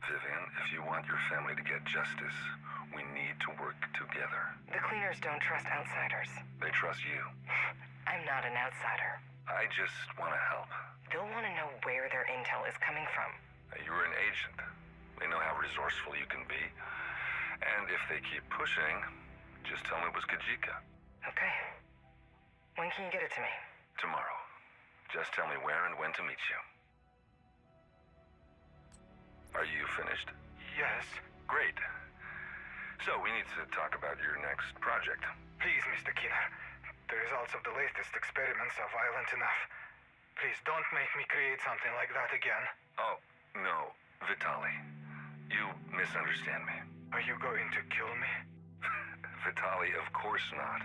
Vivian, if you want your family to get justice, we need to work together. The cleaners don't trust outsiders. They trust you. I'm not an outsider. I just want to help. They'll want to know where their intel is coming from. You're an agent. They know how resourceful you can be. And if they keep pushing, just tell me it was Kajika. Okay. When can you get it to me? Tomorrow. Just tell me where and when to meet you. Are you finished? Yes. Great. So we need to talk about your next project. Please, Mr. Keener. The results of the latest experiments are violent enough. Please don't make me create something like that again. Oh, no, Vitali. You misunderstand me. Are you going to kill me? Vitali, of course not.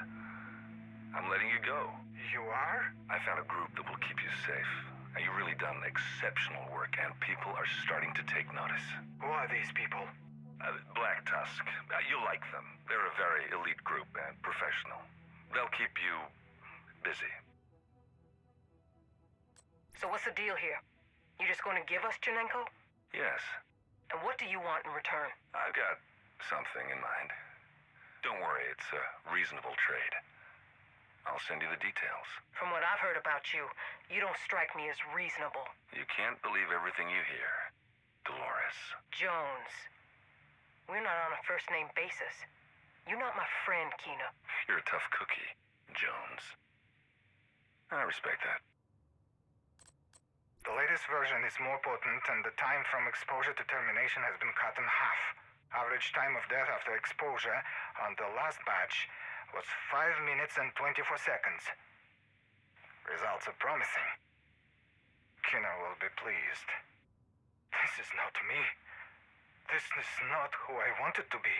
I'm letting you go. You are? I found a group that will keep you safe. And you've really done exceptional work, and people are starting to take notice. Who are these people? Black Tusk. You'll like them. They're a very elite group and professional. They'll keep you busy. So what's the deal here? You just going to give us Chernenko? Yes. And what do you want in return? I've got something in mind. Don't worry, it's a reasonable trade. I'll send you the details. From what I've heard about you, you don't strike me as reasonable. You can't believe everything you hear, Dolores. Jones. We're not on a first-name basis. You're not my friend, Keener. You're a tough cookie, Jones. I respect that. The latest version is more potent, and the time from exposure to termination has been cut in half. Average time of death after exposure on the last batch was 5 minutes and 24 seconds. Results are promising. Keener will be pleased. This is not me. This is not who I wanted to be.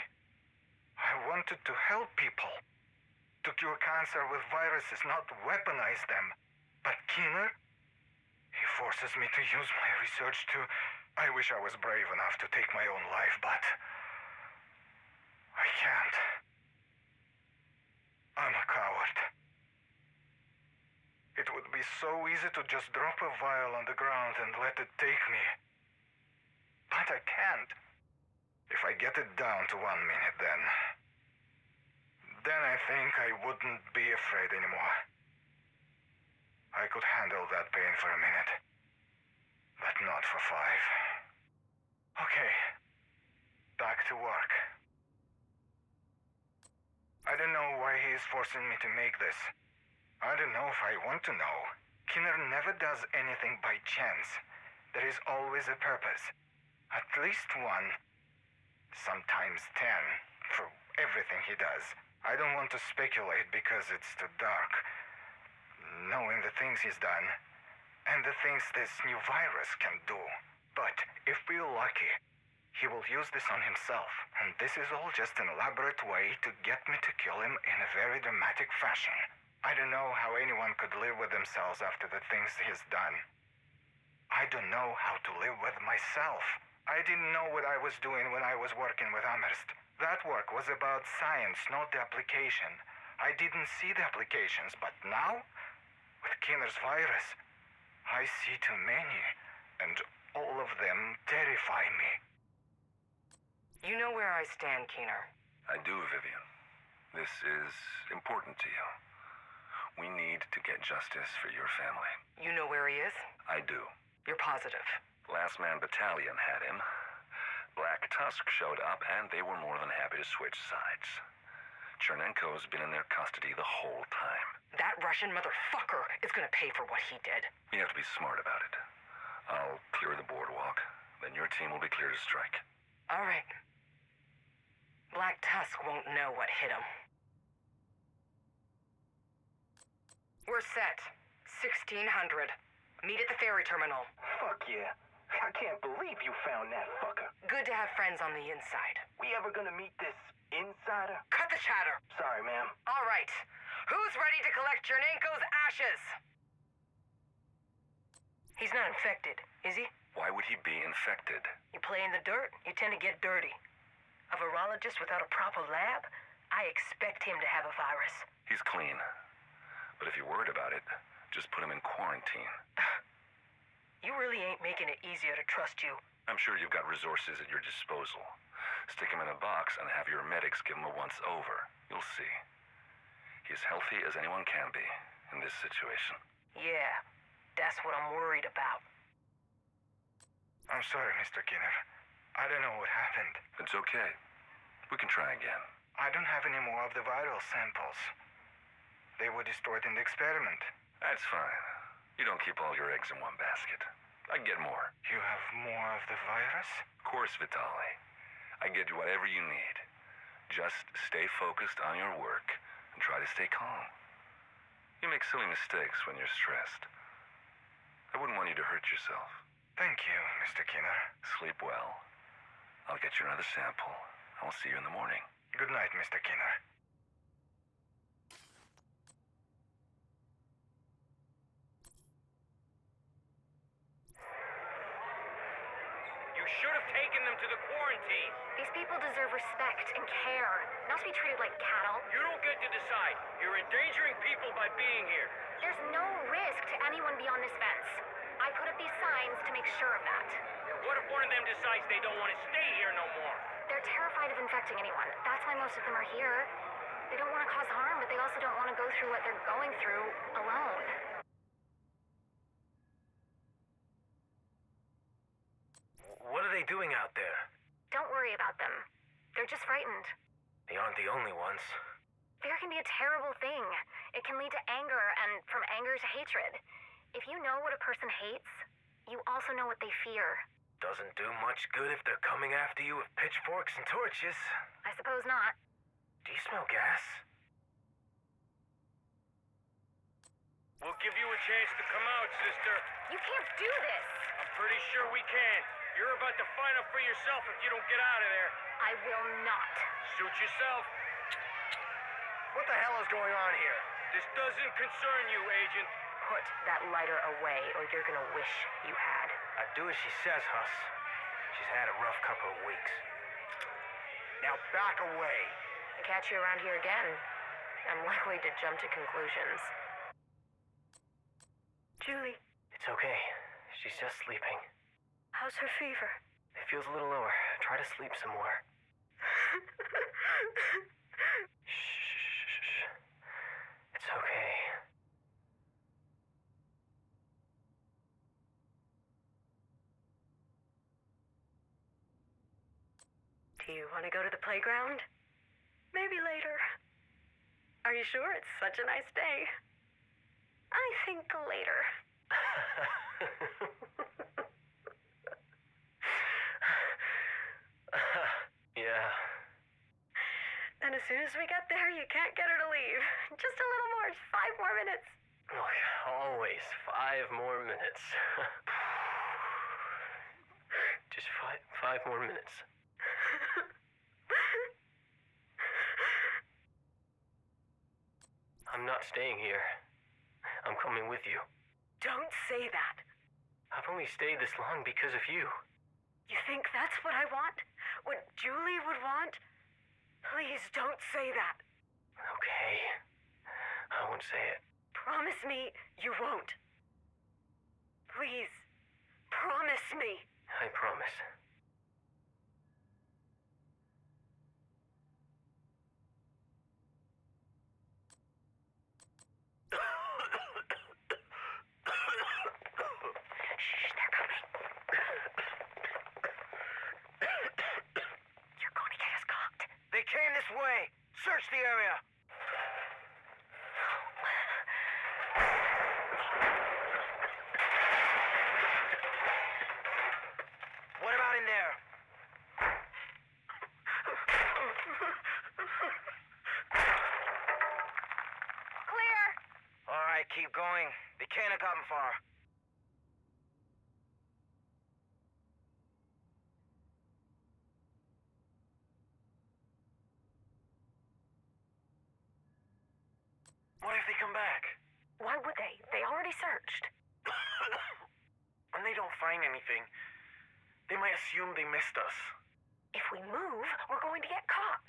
I wanted to help people. To cure cancer with viruses, not weaponize them. But Keener? He forces me to use my research to... I wish I was brave enough to take my own life, but... I can't. I'm a coward. It would be so easy to just drop a vial on the ground and let it take me. But I can't. If I get it down to 1 minute, then I think I wouldn't be afraid anymore. I could handle that pain for a minute, but not for 5. Okay, back to work. I don't know why he is forcing me to make this. I don't know if I want to know. Keener never does anything by chance. There is always a purpose. At least one. Sometimes 10, for everything he does. I don't want to speculate because it's too dark. Knowing the things he's done, and the things this new virus can do. But if we're lucky, he will use this on himself, and this is all just an elaborate way to get me to kill him in a very dramatic fashion. I don't know how anyone could live with themselves after the things he's done. I don't know how to live with myself. I didn't know what I was doing when I was working with Amherst. That work was about science, not the application. I didn't see the applications, but now, with Keener's virus, I see too many, and all of them terrify me. You know where I stand, Keener. I do, Vivian. This is important to you. We need to get justice for your family. You know where he is? I do. You're positive. Last Man Battalion had him. Black Tusk showed up, and they were more than happy to switch sides. Chernenko's been in their custody the whole time. That Russian motherfucker is gonna pay for what he did. You have to be smart about it. I'll clear the boardwalk, then your team will be clear to strike. All right. Black Tusk won't know what hit him. We're set. 1600. Meet at the ferry terminal. Fuck yeah. I can't believe you found that fucker. Good to have friends on the inside. We ever gonna meet this insider? Cut the chatter. Sorry, ma'am. All right. Who's ready to collect Chernenko's ashes? He's not infected, is he? Why would he be infected? You play in the dirt, you tend to get dirty. A virologist without a proper lab? I expect him to have a virus. He's clean. But if you're worried about it, just put him in quarantine. You really ain't making it easier to trust you. I'm sure you've got resources at your disposal. Stick him in a box and have your medics give him a once-over. You'll see. He's healthy as anyone can be in this situation. Yeah, that's what I'm worried about. I'm sorry, Mr. Kinner. I don't know what happened. It's okay. We can try again. I don't have any more of the viral samples. They were destroyed in the experiment. That's fine. You don't keep all your eggs in one basket. I get more. You have more of the virus? Of course, Vitali. I get you whatever you need. Just stay focused on your work and try to stay calm. You make silly mistakes when you're stressed. I wouldn't want you to hurt yourself. Thank you, Mr. Kinner. Sleep well. I'll get you another sample. I'll see you in the morning. Good night, Mr. Kinner. You should have taken them to the quarantine. These people deserve respect and care, not to be treated like cattle. You don't get to decide. You're endangering people by being here. There's no risk to anyone beyond this fence. I put up these signs to make sure of that. What if one of them decides they don't want to stay here no more? They're terrified of infecting anyone. That's why most of them are here. They don't want to cause harm, but they also don't want to go through what they're going through alone. What are they doing out there? Don't worry about them. They're just frightened. They aren't the only ones. Fear can be a terrible thing. It can lead to anger, and from anger to hatred. If you know what a person hates, you also know what they fear. Doesn't do much good if they're coming after you with pitchforks and torches. I suppose not. Do you smell gas? We'll give you a chance to come out, sister. You can't do this! I'm pretty sure we can. You're about to find out for yourself if you don't get out of there. I will not. Suit yourself. What the hell is going on here? This doesn't concern you, Agent. Put that lighter away, or you're gonna wish you had. I do as she says, Huss. She's had a rough couple of weeks. Now back away. I catch you around here again, I'm likely to jump to conclusions. Julie, It's okay. She's just sleeping. how's her fever? It feels a little lower. Try to sleep some more. Shh. It's okay. Do you want to go to the playground? Maybe later. Are you sure it's such a nice day? I think later. Yeah. And as soon as we get there, you can't get her to leave. Just a little more, 5 more minutes. Look, always 5 more minutes. Just five more minutes. I'm not staying here. I'm coming with you. Don't say that. I've only stayed this long because of you. You think that's what I want? What Julie would want? Please don't say that. Okay. I won't say it. Promise me you won't. Please, promise me. I promise. Shh, they're coming. You're going to get us caught. They came this way. Search the area. What about in there? Clear! All right, keep going. They can't have gotten far. What if they come back? Why would they? They already searched. And they don't find anything. They might assume they missed us. If we move, we're going to get caught.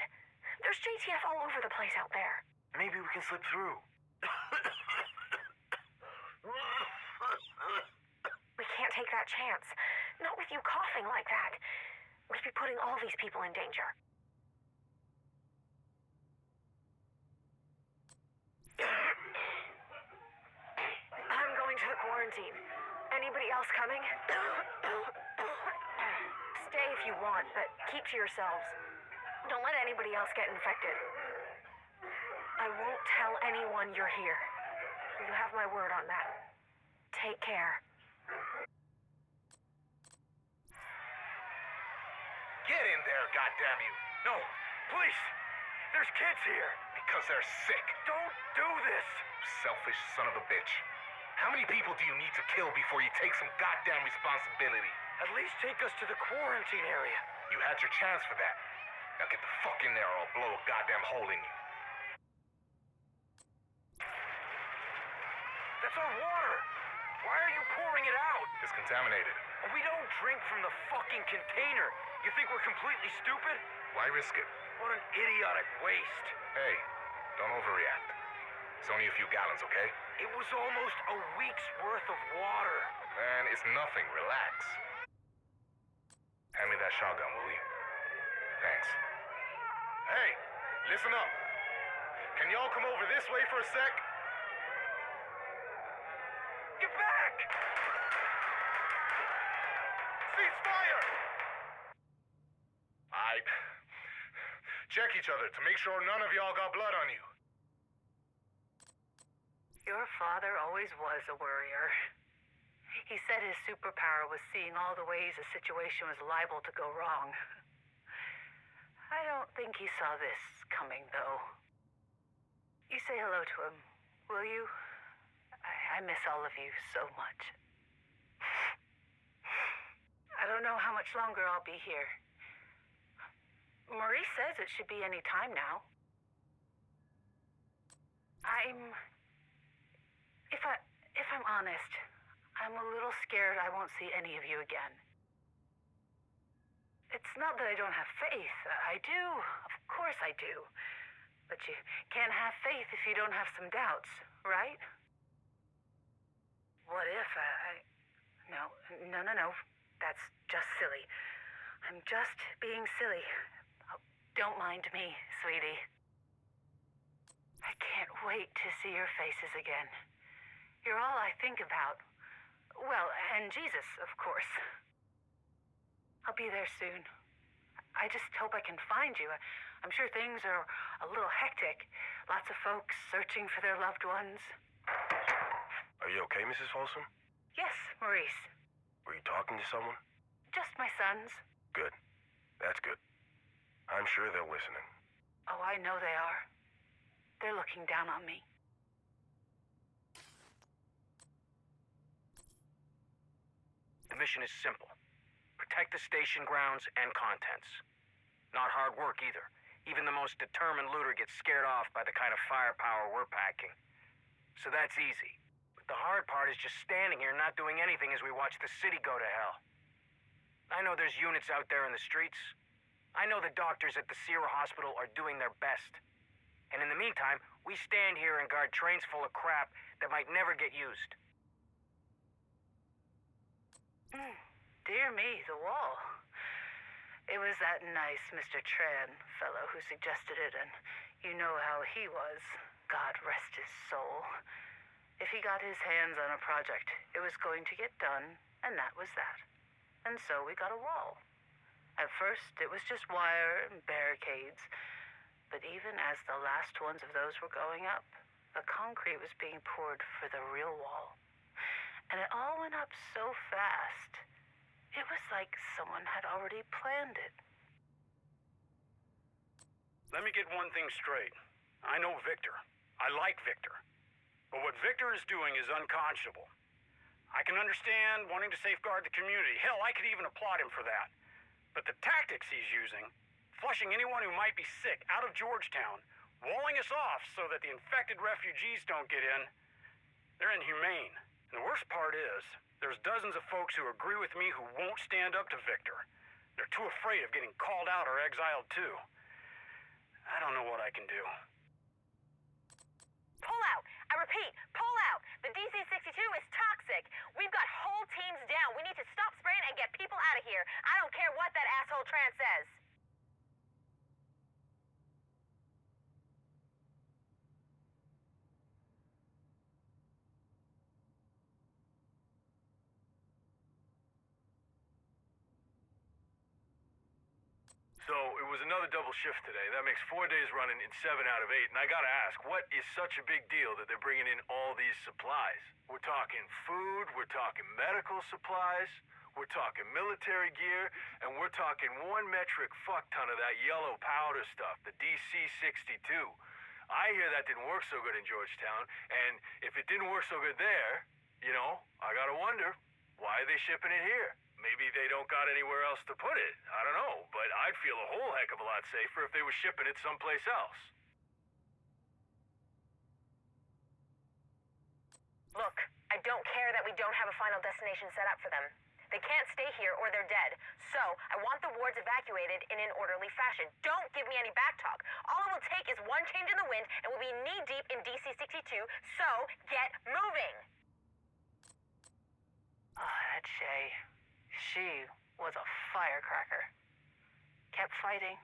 There's JTF all over the place out there. Maybe we can slip through. We can't take that chance. Not with you coughing like that. We'd be putting all these people in danger. I'm going to the quarantine. Anybody else coming? Stay if you want, but keep to yourselves. Don't let anybody else get infected. I won't tell anyone you're here. You have my word on that. Take care. Get in there, goddamn you! No, please! There's kids here! Because they're sick. Don't do this! Selfish son of a bitch. How many people do you need to kill before you take some goddamn responsibility? At least take us to the quarantine area. You had your chance for that. Now get the fuck in there or I'll blow a goddamn hole in you. That's our water! Why are you pouring it out? It's contaminated. We don't drink from the fucking container. You think we're completely stupid? Why risk it? What an idiotic waste. Hey, don't overreact. It's only a few gallons, okay? It was almost a week's worth of water. Man, it's nothing. Relax. Hand me that shotgun, will you? Thanks. Hey, listen up. Can y'all come over this way for a sec? Get back! Cease fire! Aight. Check each other to make sure none of y'all got blood on you. Your father always was a worrier. He said his superpower was seeing all the ways a situation was liable to go wrong. I don't think he saw this coming, though. You say hello to him, will you? I miss all of you so much. I don't know how much longer I'll be here. Maurice says it should be any time now. If I'm honest, I'm a little scared I won't see any of you again. It's not that I don't have faith. I do. Of course I do. But you can't have faith if you don't have some doubts, right? What if No. That's just silly. I'm just being silly. Oh, don't mind me, sweetie. I can't wait to see your faces again. You're all I think about. Well, and Jesus, of course. I'll be there soon. I just hope I can find you. I'm sure things are a little hectic. Lots of folks searching for their loved ones. Are you okay, Mrs. Folsom? Yes, Maurice. Were you talking to someone? Just my sons. Good. That's good. I'm sure they're listening. Oh, I know they are. They're looking down on me. The mission is simple. Protect the station grounds and contents. Not hard work either. Even the most determined looter gets scared off by the kind of firepower we're packing. So that's easy. But the hard part is just standing here not doing anything as we watch the city go to hell. I know there's units out there in the streets. I know the doctors at the Sierra Hospital are doing their best. And in the meantime, we stand here and guard trains full of crap that might never get used. Dear me, the wall. It was that nice Mr. Tran fellow who suggested it, and you know how he was. God rest his soul. If he got his hands on a project, it was going to get done, and that was that. And so we got a wall. At first, it was just wire and barricades, but even as the last ones of those were going up, the concrete was being poured for the real wall. And it all went up so fast, it was like someone had already planned it. Let me get one thing straight. I know Victor. I like Victor. But what Victor is doing is unconscionable. I can understand wanting to safeguard the community. Hell, I could even applaud him for that. But the tactics he's using, flushing anyone who might be sick out of Georgetown, walling us off so that the infected refugees don't get in, they're inhumane. And the worst part is, there's dozens of folks who agree with me who won't stand up to Victor. They're too afraid of getting called out or exiled too. I don't know what I can do. Pull out! I repeat, pull out! The DC-62 is toxic! We've got whole teams down. We need to stop spraying and get people Tran says. So, it was another double shift today. That makes 4 days running in 7 out of 8. And I gotta ask, what is such a big deal that they're bringing in all these supplies? We're talking food, we're talking medical supplies, we're talking military gear, and we're talking 1 metric fuck ton of that yellow powder stuff, the DC-62. I hear that didn't work so good in Georgetown, and if it didn't work so good there, I gotta wonder, why are they shipping it here? Maybe they don't got anywhere else to put it. I don't know, but I'd feel a whole heck of a lot safer if they were shipping it someplace else. Look, I don't care that we don't have a final destination set up for them. They can't stay here or they're dead. So, I want the wards evacuated in an orderly fashion. Don't give me any backtalk. All it will take is one change in the wind and we'll be knee-deep in DC-62, so get moving! Oh, that Shay. She was a firecracker. Kept fighting,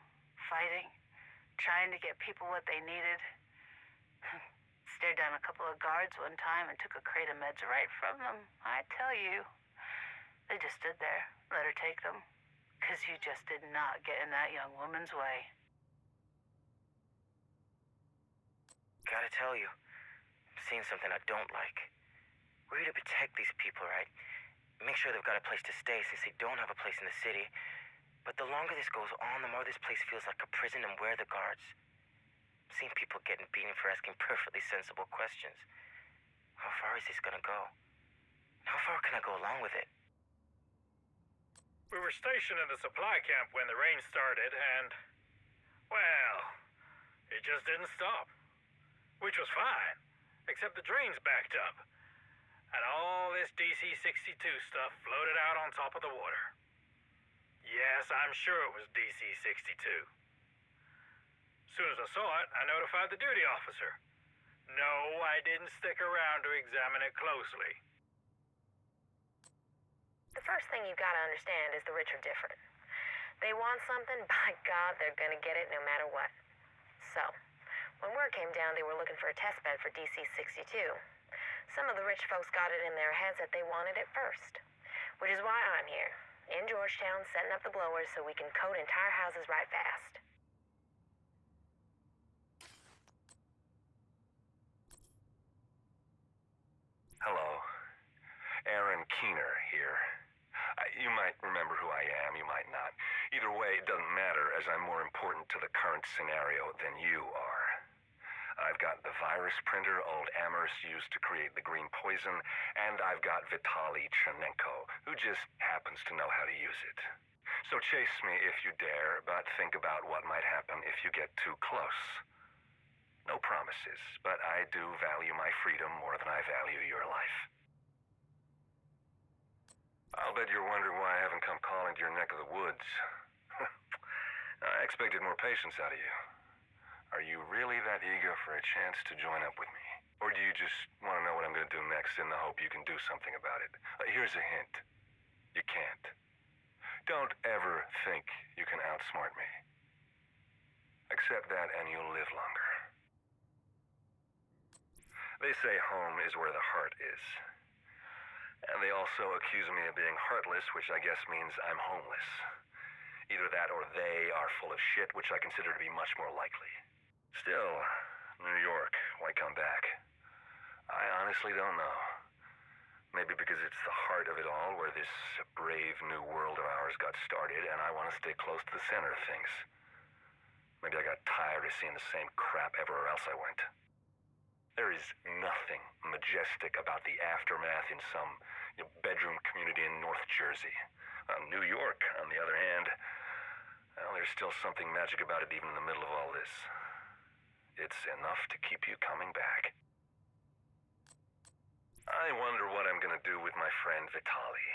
trying to get people what they needed. Stared down a couple of guards one time and took a crate of meds right from them. I tell you. They just stood there, let her take them. 'Cause you just did not get in that young woman's way. Gotta tell you, I'm seeing something I don't like. We're here to protect these people, right? Make sure they've got a place to stay since they don't have a place in the city. But the longer this goes on, the more this place feels like a prison, and where are the guards? I'm seeing people getting beaten for asking perfectly sensible questions. How far is this gonna go? How far can I go along with it? We were stationed in the supply camp when the rain started, and, well, it just didn't stop. Which was fine, except the drains backed up. And all this DC-62 stuff floated out on top of the water. Yes, I'm sure it was DC-62. As soon as I saw it, I notified the duty officer. No, I didn't stick around to examine it closely. The first thing you've got to understand is the rich are different. They want something, by God, they're gonna get it no matter what. So, when word came down they were looking for a test bed for DC-62, some of the rich folks got it in their heads that they wanted it first. Which is why I'm here, in Georgetown, setting up the blowers so we can coat entire houses right fast. Hello. Aaron Keener here. You might remember who I am, you might not. Either way, it doesn't matter, as I'm more important to the current scenario than you are. I've got the virus printer old Amherst used to create the green poison, and I've got Vitaly Chernenko, who just happens to know how to use it. So chase me if you dare, but think about what might happen if you get too close. No promises, but I do value my freedom more than I value your life. I'll bet you're wondering why I haven't come calling to your neck of the woods. I expected more patience out of you. Are you really that eager for a chance to join up with me? Or do you just want to know what I'm going to do next in the hope you can do something about it? Here's a hint. You can't. Don't ever think you can outsmart me. Accept that and you'll live longer. They say home is where the heart is. And they also accuse me of being heartless, which I guess means I'm homeless. Either that or they are full of shit, which I consider to be much more likely. Still, New York, why come back? I honestly don't know. Maybe because it's the heart of it all, where this brave new world of ours got started, and I want to stay close to the center of things. Maybe I got tired of seeing the same crap everywhere else I went. There is nothing majestic about the aftermath in some bedroom community in North Jersey. New York, on the other hand, well, there's still something magic about it even in the middle of all this. It's enough to keep you coming back. I wonder what I'm gonna do with my friend Vitaly.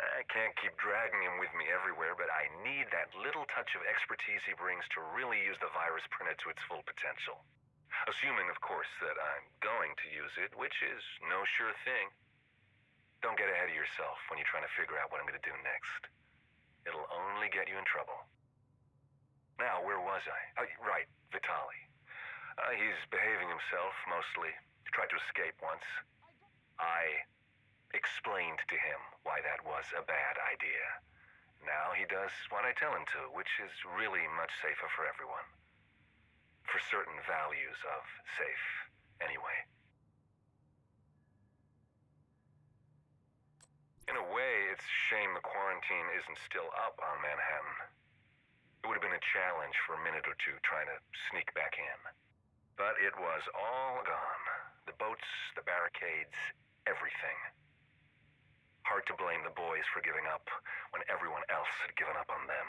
I can't keep dragging him with me everywhere, but I need that little touch of expertise he brings to really use the virus printer to its full potential. Assuming, of course, that I'm going to use it, which is no sure thing. Don't get ahead of yourself when you're trying to figure out what I'm going to do next. It'll only get you in trouble. Now, where was I? Oh, right, Vitali. He's behaving himself, mostly. He tried to escape once. I explained to him why that was a bad idea. Now he does what I tell him to, which is really much safer for everyone. For certain values of safe, anyway. In a way, it's a shame the quarantine isn't still up on Manhattan. It would have been a challenge for a minute or two trying to sneak back in. But it was all gone. The boats, the barricades, everything. Hard to blame the boys for giving up when everyone else had given up on them.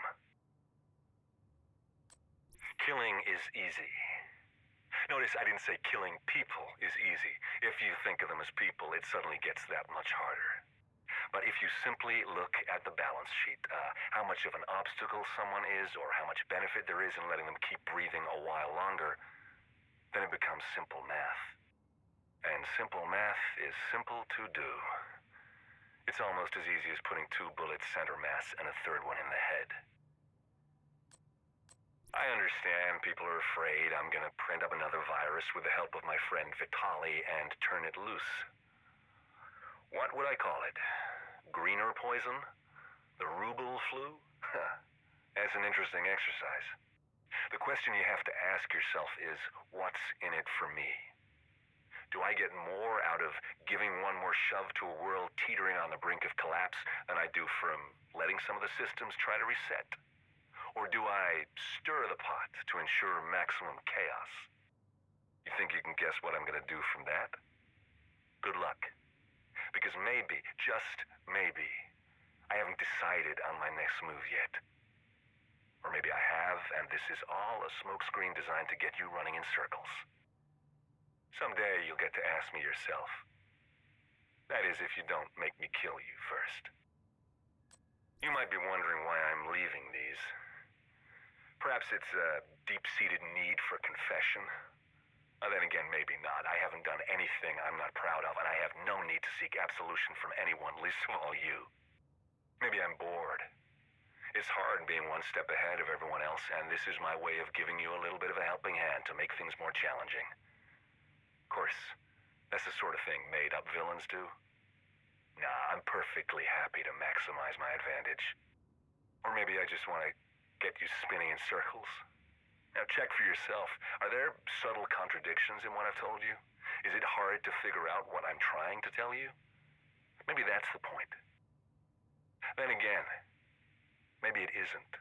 Killing is easy. Notice I didn't say killing people is easy. If you think of them as people, it suddenly gets that much harder. But if you simply look at the balance sheet, how much of an obstacle someone is or how much benefit there is in letting them keep breathing a while longer, then it becomes simple math. And simple math is simple to do. It's almost as easy as putting 2 bullets center mass and a third one in the head. I understand people are afraid I'm gonna print up another virus with the help of my friend Vitali and turn it loose. What would I call it? Greener poison? The ruble flu? That's an interesting exercise. The question you have to ask yourself is, what's in it for me? Do I get more out of giving one more shove to a world teetering on the brink of collapse than I do from letting some of the systems try to reset? Or do I stir the pot to ensure maximum chaos? You think you can guess what I'm gonna do from that? Good luck. Because maybe, just maybe, I haven't decided on my next move yet. Or maybe I have, and this is all a smokescreen designed to get you running in circles. Someday you'll get to ask me yourself. That is, if you don't make me kill you first. You might be wondering why I'm leaving these. Perhaps it's a deep-seated need for confession. Then again, maybe not. I haven't done anything I'm not proud of, and I have no need to seek absolution from anyone, least of all you. Maybe I'm bored. It's hard being one step ahead of everyone else, and this is my way of giving you a little bit of a helping hand to make things more challenging. Of course, that's the sort of thing made-up villains do. Nah, I'm perfectly happy to maximize my advantage. Or maybe I just want to get you spinning in circles. Now check for yourself. Are there subtle contradictions in what I've told you? Is it hard to figure out what I'm trying to tell you? Maybe that's the point. Then again, maybe it isn't.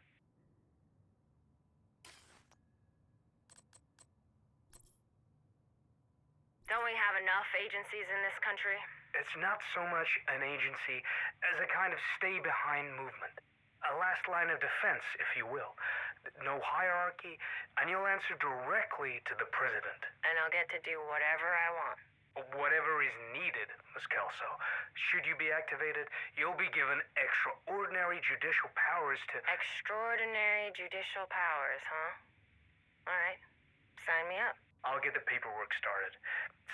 Don't we have enough agencies in this country? It's not so much an agency as a kind of stay-behind movement. A last line of defense, if you will. No hierarchy, and you'll answer directly to the president. And I'll get to do whatever I want. Whatever is needed, Miss Kelso. Should you be activated, you'll be given extraordinary judicial powers to... Extraordinary judicial powers, huh? All right. Sign me up. I'll get the paperwork started.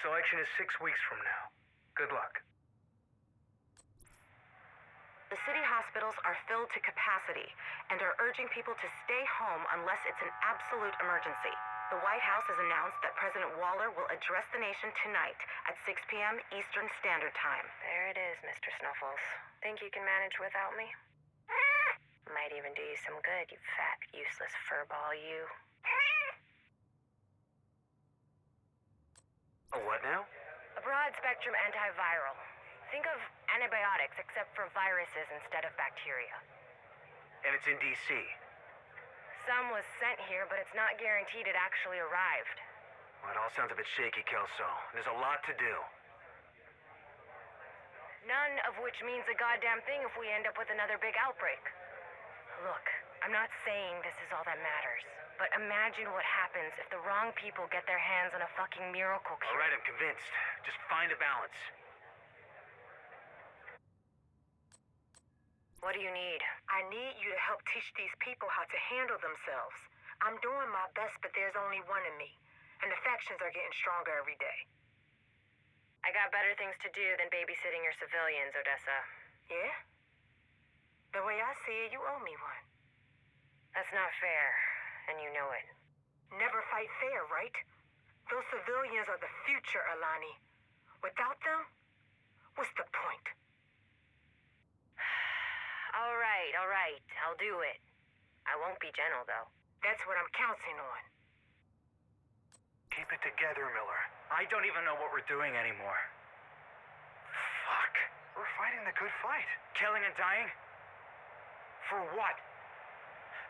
Selection is 6 weeks from now. Good luck. The city hospitals are filled to capacity and are urging people to stay home unless it's an absolute emergency. The White House has announced that President Waller will address the nation tonight at 6 p.m. Eastern Standard Time. There it is, Mr. Snuffles. Think you can manage without me? Might even do you some good, you fat, useless furball, you. A what now? A broad-spectrum antiviral. Think of antibiotics except for viruses instead of bacteria. And it's in D.C. Some was sent here, but it's not guaranteed it actually arrived. Well, it all sounds a bit shaky, Kelso. There's a lot to do. None of which means a goddamn thing if we end up with another big outbreak. Look, I'm not saying this is all that matters, but imagine what happens if the wrong people get their hands on a fucking miracle cure. All right, I'm convinced. Just find a balance. What do you need? I need you to help teach these people how to handle themselves. I'm doing my best, but there's only one of me. And the factions are getting stronger every day. I got better things to do than babysitting your civilians, Odessa. Yeah? The way I see it, you owe me one. That's not fair, and you know it. Never fight fair, right? Those civilians are the future, Alani. Without them, what's the point? All right. I'll do it. I won't be gentle, though. That's what I'm counting on. Keep it together, Miller. I don't even know what we're doing anymore. Fuck. We're fighting the good fight. Killing and dying? For what?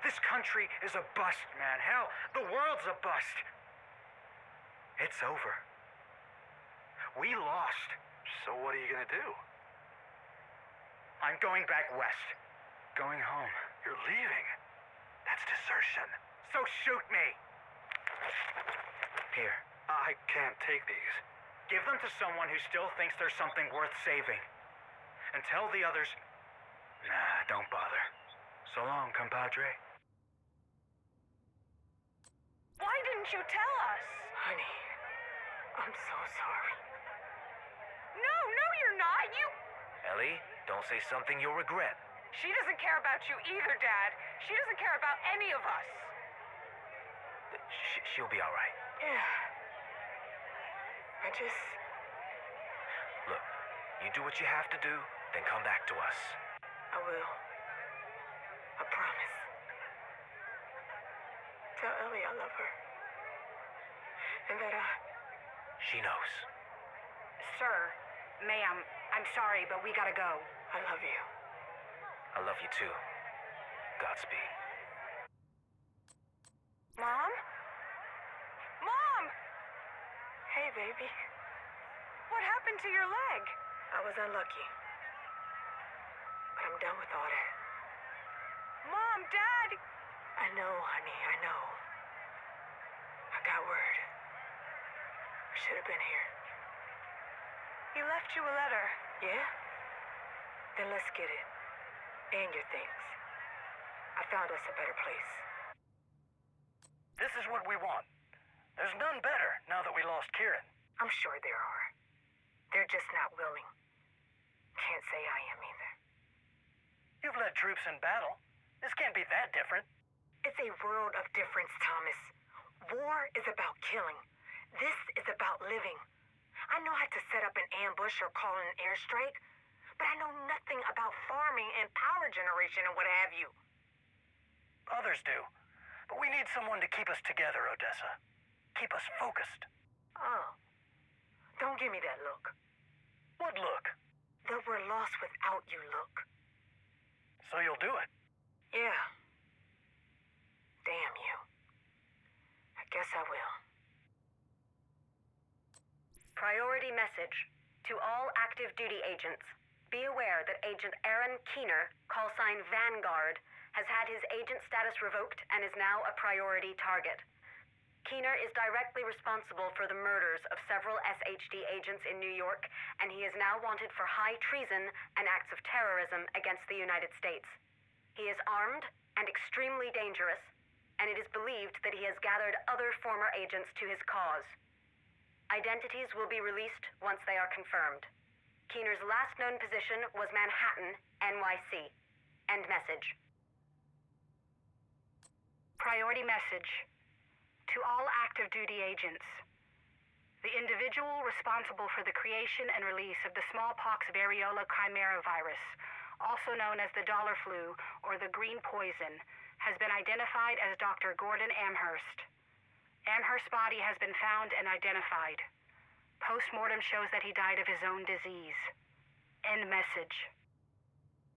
This country is a bust, man. Hell, the world's a bust. It's over. We lost. So what are you gonna do? I'm going back west. Going home. You're leaving. That's desertion. So shoot me. Here. I can't take these. Give them to someone who still thinks there's something worth saving. And tell the others, nah, don't bother. So long, compadre. Why didn't you tell us? Honey, I'm so sorry. No, you're not. Ellie, don't say something you'll regret. She doesn't care about you either, Dad. She doesn't care about any of us. She'll be all right. Yeah. I just... Look, you do what you have to do, then come back to us. I will. I promise. Tell Ellie I love her. And that She knows. Sir, ma'am, I'm sorry, but we gotta go. I love you. I love you too. Godspeed. Mom? Mom! Hey, baby. What happened to your leg? I was unlucky. But I'm done with all that. Mom, Dad! I know, honey, I know. I got word. I should have been here. He left you a letter. Yeah? Then let's get it. And your things. I found us a better place. This is what we want. There's none better now that we lost Kieran. I'm sure there are. They're just not willing. Can't say I am either. You've led troops in battle. This can't be that different. It's a world of difference, Thomas. War is about killing. This is about living. I know how to set up an ambush or call an airstrike, but I know nothing about farming and power generation and what have you. Others do. But we need someone to keep us together, Odessa. Keep us focused. Oh. Don't give me that look. What look? The we're lost without you look. So you'll do it? Yeah. Damn you. I guess I will. Priority message to all active duty agents. Be aware that Agent Aaron Keener, call sign Vanguard, has had his agent status revoked and is now a priority target. Keener is directly responsible for the murders of several SHD agents in New York, and he is now wanted for high treason and acts of terrorism against the United States. He is armed and extremely dangerous, and it is believed that he has gathered other former agents to his cause. Identities will be released once they are confirmed. Keener's last known position was Manhattan, NYC. End message. Priority message to all active duty agents. The individual responsible for the creation and release of the smallpox variola chimera virus, also known as the dollar flu or the green poison, has been identified as Dr. Gordon Amherst. Amherst's body has been found and identified. Post-mortem shows that he died of his own disease. End message.